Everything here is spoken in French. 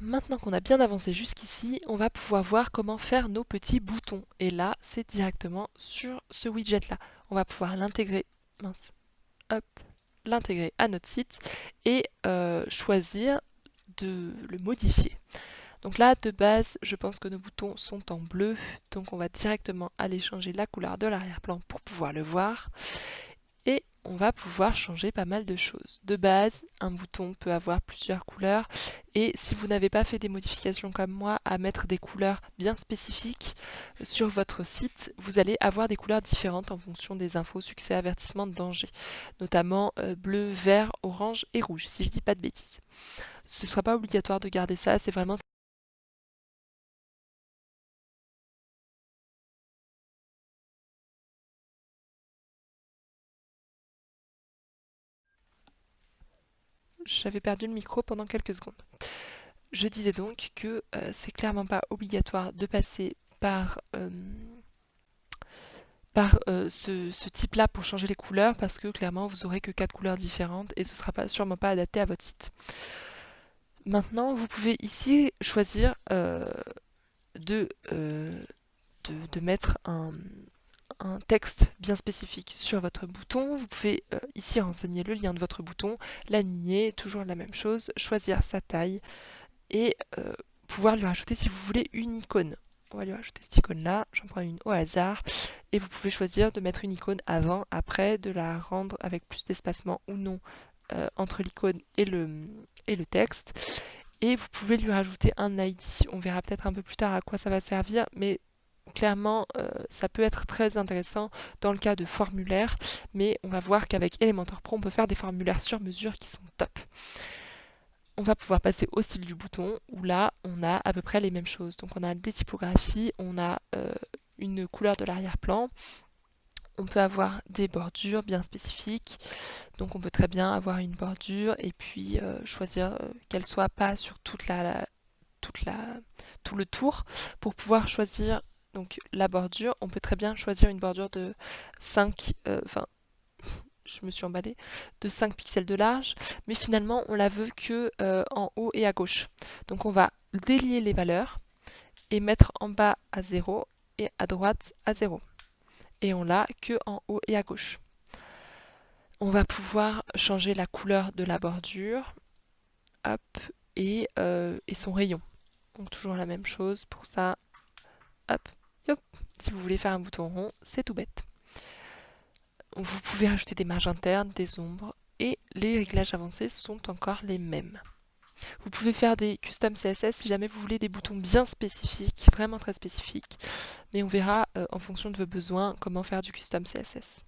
Maintenant qu'on a bien avancé jusqu'ici, on va pouvoir voir comment faire nos petits boutons. Et là, c'est directement sur ce widget-là. On va pouvoir l'intégrer, mince, hop, l'intégrer à notre site et choisir de le modifier. Donc là, de base, je pense que nos boutons sont en bleu, donc on va directement aller changer la couleur de l'arrière-plan pour pouvoir le voir. Et on va pouvoir changer pas mal de choses. De base, un bouton peut avoir plusieurs couleurs et si vous n'avez pas fait des modifications comme moi à mettre des couleurs bien spécifiques sur votre site, vous allez avoir des couleurs différentes en fonction des infos, succès, avertissement, danger, notamment bleu, vert, orange et rouge, si je dis pas de bêtises. Ce ne sera pas obligatoire de garder ça, c'est vraiment... J'avais perdu le micro pendant quelques secondes. Je disais donc que c'est clairement pas obligatoire de passer par ce type-là pour changer les couleurs parce que clairement vous aurez que 4 couleurs différentes et ce sera sûrement pas adapté à votre site. Maintenant, vous pouvez ici choisir de, euh, de mettre un texte bien spécifique sur votre bouton. Vous pouvez ici renseigner le lien de votre bouton, l'aligner, toujours la même chose, choisir sa taille et pouvoir lui rajouter si vous voulez une icône. On va lui rajouter cette icône là, j'en prends une au hasard et vous pouvez choisir de mettre une icône avant, après, de la rendre avec plus d'espacement ou non entre l'icône et le texte. Et vous pouvez lui rajouter un ID. On verra peut-être un peu plus tard à quoi ça va servir, mais clairement ça peut être très intéressant dans le cas de formulaires, mais on va voir qu'avec Elementor Pro on peut faire des formulaires sur mesure qui sont top. On va pouvoir passer au style du bouton où là on a à peu près les mêmes choses. Donc on a des typographies, on a une couleur de l'arrière-plan, on peut avoir des bordures bien spécifiques. Donc on peut très bien avoir une bordure et puis choisir qu'elle soit pas sur toute la, tout le tour pour pouvoir choisir donc la bordure. On peut très bien choisir une bordure de 5, je me suis emballée, de 5 pixels de large, mais finalement on la veut que en haut et à gauche. Donc on va délier les valeurs et mettre en bas à 0 et à droite à 0. Et on l'a que en haut et à gauche. On va pouvoir changer la couleur de la bordure, hop, et son rayon. Donc toujours la même chose pour ça, hop, hop. Si vous voulez faire un bouton rond, c'est tout bête. Vous pouvez rajouter des marges internes, des ombres, et les réglages avancés sont encore les mêmes. Vous pouvez faire des custom CSS si jamais vous voulez des boutons bien spécifiques, vraiment très spécifiques, mais on verra en fonction de vos besoins comment faire du custom CSS.